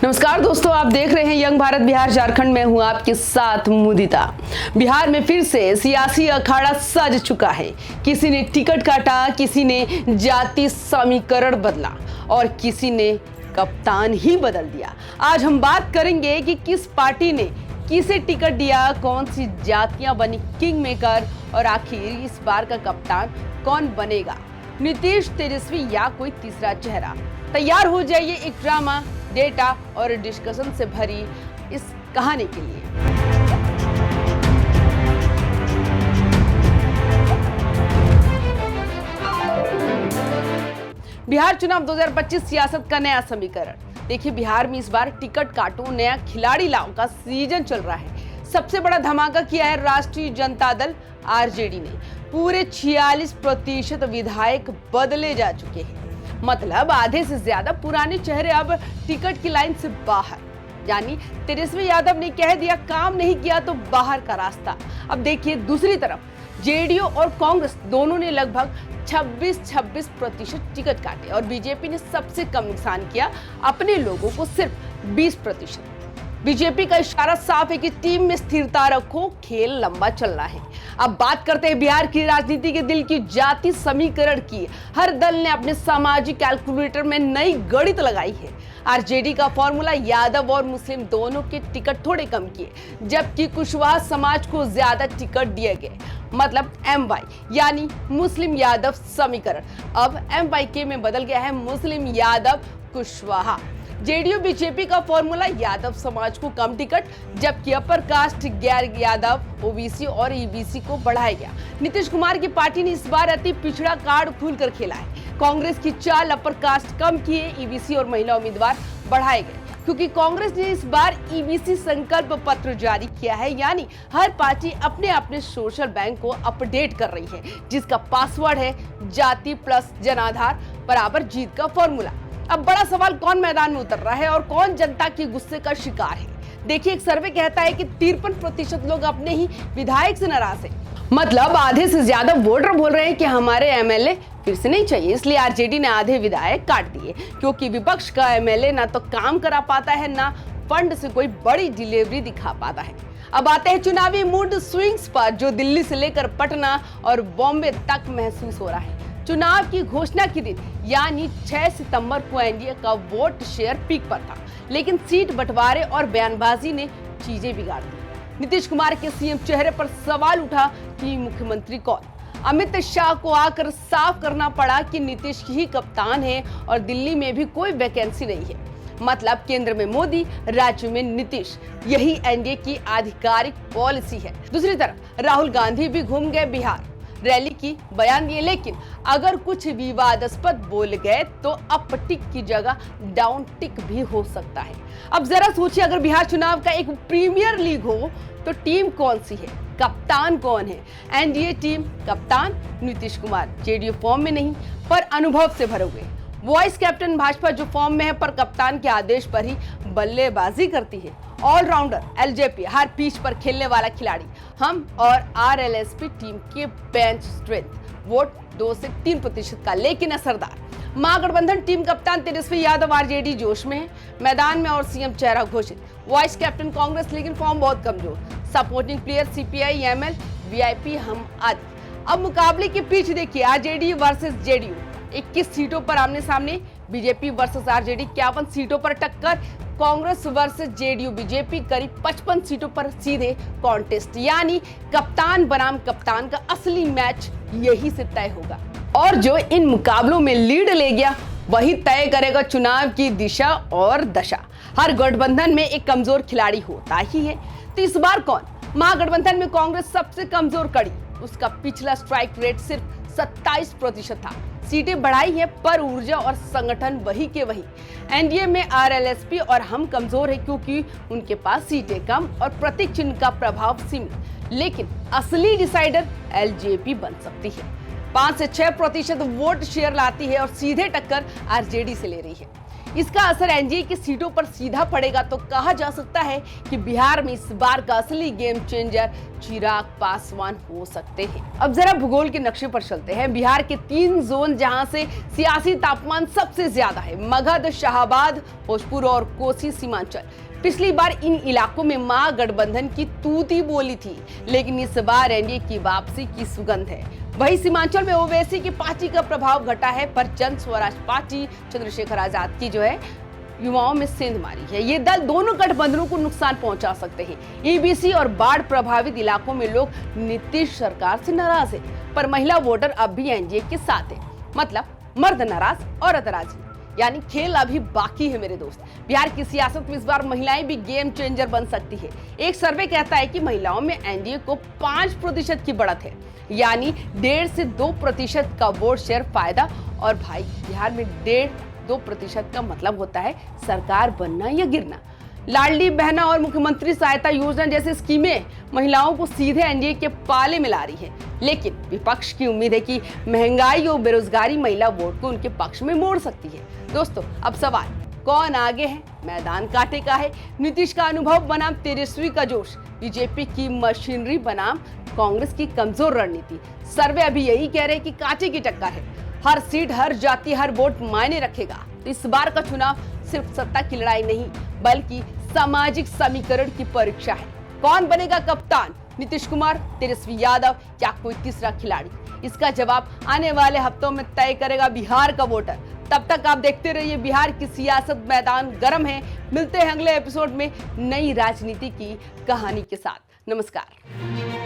नमस्कार दोस्तों, आप देख रहे हैं यंग भारत बिहार झारखंड में हूं आपके साथ मुदिता। बिहार में फिर से सियासी अखाड़ा सज चुका है। किसी ने टिकट काटा, किसी ने जाति समीकरण बदला और किसी ने कप्तान ही बदल दिया। आज हम बात करेंगे कि किस पार्टी ने किसे टिकट दिया, कौन सी जातियां बनी किंग मेकर और आखिर इस बार का कप्तान कौन बनेगा, नीतीश, तेजस्वी या कोई तीसरा चेहरा। तैयार हो जाइए एक ड्रामा, डेटा और डिस्कशन से भरी इस कहानी के लिए। बिहार चुनाव 2025 सियासत का नया समीकरण। देखिए, बिहार में इस बार टिकट काटो नया खिलाड़ी लाओ का सीजन चल रहा है। सबसे बड़ा धमाका किया है राष्ट्रीय जनता दल आरजेडी ने। पूरे 46% विधायक बदले जा चुके हैं। मतलब आधे से ज्यादा पुराने चेहरे अब टिकट की लाइन से बाहर। यानी तेजस्वी यादव ने कह दिया काम नहीं किया तो बाहर का रास्ता। अब देखिए, दूसरी तरफ जेडीयू और कांग्रेस दोनों ने लगभग 26% टिकट काटे और बीजेपी ने सबसे कम नुकसान किया, अपने लोगों को सिर्फ 20%। बीजेपी का इशारा साफ है कि टीम में स्थिरता रखो, खेल लंबा चलना है। अब बात करते हैं बिहार की राजनीति के दिल की, जाति समीकरण की। हर दल ने अपने सामाजिक कैलकुलेटर में नई गणित लगाई है। आरजेडी का फॉर्मूला यादव और मुस्लिम दोनों के टिकट थोड़े कम किए, जबकि कुशवाहा समाज को ज्यादा टिकट दिए गए। मतलब MY यानी मुस्लिम यादव समीकरण अब MYK में बदल गया है, मुस्लिम यादव कुशवाहा। जेडीयू बीजेपी का फॉर्मूला यादव समाज को कम टिकट, जबकि अपर कास्ट गैर यादव ओबीसी और ईबीसी को बढ़ाया गया। नीतीश कुमार की पार्टी ने इस बार अति पिछड़ा कार्ड खुलकर खेला है। कांग्रेस की चाल अपर कास्ट कम किए, ईबीसी और महिला उम्मीदवार बढ़ाए गए, क्योंकि कांग्रेस ने इस बार ईबीसी संकल्प पत्र जारी किया है। यानी हर पार्टी अपने अपने सोशल बैंक को अपडेट कर रही है, जिसका पासवर्ड है जाति प्लस जनाधार बराबर जीत का फॉर्मूला। अब बड़ा सवाल, कौन मैदान में उतर रहा है और कौन जनता के गुस्से का शिकार है। देखिए, एक सर्वे कहता है कि 53% लोग अपने ही विधायक से नाराज हैं। मतलब आधे से ज्यादा वोटर बोल रहे हैं कि हमारे एमएलए फिर से नहीं चाहिए। इसलिए आरजेडी ने आधे विधायक काट दिए, क्योंकि विपक्ष का एमएलए ना तो काम करा पाता है, ना फंड से कोई बड़ी डिलीवरी दिखा पाता है। अब आते हैं चुनावी मूड स्विंग्स पर, जो दिल्ली से लेकर पटना और बॉम्बे तक महसूस हो रहा है। चुनाव की घोषणा के दिन यानी 6 सितंबर को एनडीए का वोट शेयर पीक पर था, लेकिन सीट बंटवारे और बयानबाजी ने चीजें बिगाड़ दी। नीतीश कुमार के सीएम चेहरे पर सवाल उठा कि मुख्यमंत्री कौन। अमित शाह को आकर साफ करना पड़ा कि नीतीश ही कप्तान है और दिल्ली में भी कोई वैकेंसी नहीं है। मतलब केंद्र में मोदी, राज्य में नीतीश, यही एनडीए की आधिकारिक पॉलिसी है। दूसरी तरफ राहुल गांधी भी घूम गए बिहार, रैली की, बयान दिए, लेकिन अगर कुछ विवादास्पद बोल गए तो अप टिक की जगह डाउन टिक भी हो सकता है। अब जरा सोचिए, अगर बिहार चुनाव का एक प्रीमियर लीग हो तो टीम कौन सी है, कप्तान कौन है? एनडीए टीम कप्तान नीतीश कुमार, जेडीयू फॉर्म में नहीं पर अनुभव से भरे हुए। वाइस कैप्टन भाजपा जो फॉर्म में है पर कप्तान के आदेश पर ही बल्लेबाजी करती है। ऑलराउंडर एलजेपी, हर पिच पर खेलने वाला खिलाड़ी। हम और आरएलएसपी टीम के बेंच स्ट्रेंथ, वोट 2 से 3% का लेकिन असरदार। महागठबंधन टीम कप्तान तेजस्वी यादव आरजेडी जोश में है, मैदान में और सीएम चेहरा घोषित। वाइस कैप्टन कांग्रेस, लेकिन फॉर्म बहुत कमजोर। Supporting player CPI, ML, VIP, हम आदि। अब मुकाबले की पिच देखिए, आरजेडी वर्सेस जेडीयू, 21 सीटों पर आमने सामने। बीजेपी वर्सेस आरजेडी 51 सीटों पर टक्कर। कांग्रेस वर्सेस जेडीयू, बीजेपी करीब 55 सीटों पर सीधे कॉन्टेस्ट। यानी कप्तान बनाम कप्तान का असली मैच यही से तय होगा, और जो इन मुकाबलों में लीड ले गया वही तय करेगा चुनाव की दिशा और दशा। हर गठबंधन में एक कमजोर खिलाड़ी होता ही है, तो इस बार कौन? महागठबंधन में कांग्रेस सबसे कमजोर कड़ी, उसका पिछला स्ट्राइक रेट सिर्फ 27% था। सीटें बढ़ाई है पर ऊर्जा और संगठन वही के वही। एनडीए में आरएलएसपी और हम कमजोर है, क्योंकि उनके पास सीटें कम और प्रतीक चिन्ह का प्रभाव सीमित। लेकिन असली डिसाइडर एलजेपी बन सकती है। 5 से 6% वोट शेयर लाती है और सीधे टक्कर आरजेडी से ले रही है। इसका असर एनडीए की सीटों पर सीधा पड़ेगा तो कहा जा सकता है कि बिहार में इस बार का असली गेम चेंजर चिराग पासवान हो सकते हैं। अब जरा भूगोल के नक्शे पर चलते हैं। बिहार के 3 जोन जहां से सियासी तापमान सबसे ज्यादा है, मगध, शाहाबाद, भोजपुर और कोसी सीमांचल। पिछली बार इन इलाकों में महागठबंधन की तूती बोली थी, लेकिन इस बार एनडीए की वापसी की सुगंध है। वही सीमांचल में ओवैसी की पार्टी का प्रभाव घटा है, पर जन स्वराज पार्टी चंद्रशेखर आजाद की जो है युवाओं में सेंध मारी है। ये दल दोनों गठबंधनों को नुकसान पहुंचा सकते हैं। ईबीसी और बाढ़ प्रभावित इलाकों में लोग नीतीश सरकार से नाराज है, पर महिला वोटर अब भी एनडीए के साथ है। मतलब मर्द नाराज, औरत राजी, यानी खेल अभी बाकी है मेरे दोस्त। बिहार की सियासत में इस बार महिलाएं भी गेम चेंजर बन सकती है। एक सर्वे कहता है कि महिलाओं में एनडीए को 5% की बढ़त है, यानी 1.5 से 2% का वोट शेयर फायदा। और भाई बिहार में 1.5-2% का मतलब होता है सरकार बनना या गिरना। लाडली बहना और मुख्यमंत्री सहायता योजना जैसी स्कीमें महिलाओं को सीधे एनडीए के पाले में ला रही है, लेकिन विपक्ष की उम्मीद है कि महंगाई और बेरोजगारी महिला वोट को उनके पक्ष में मोड़ सकती है। दोस्तों, अब सवाल कौन आगे है, मैदान कांटे का है? नीतीश का अनुभव बनाम तेजस्वी का जोश, बीजेपी की मशीनरी बनाम कांग्रेस की कमजोर रणनीति? सर्वे अभी यही कह रहे हैं कि कांटे की टक्कर है। हर सीट, हर जाति, हर वोट मायने रखेगा। तो इस बार का चुनाव सिर्फ सत्ता की लड़ाई नहीं, बल्कि सामाजिक समीकरण की परीक्षा है। कौन बनेगा कप्तान? नीतीश कुमार, तेजस्वी यादव या कोई तीसरा खिलाड़ी? इसका जवाब आने वाले हफ्तों में तय करेगा बिहार का वोटर। तब तक आप देखते रहिए बिहार की सियासत, मैदान गर्म है। मिलते हैं अगले एपिसोड में नई राजनीति की कहानी के साथ। नमस्कार।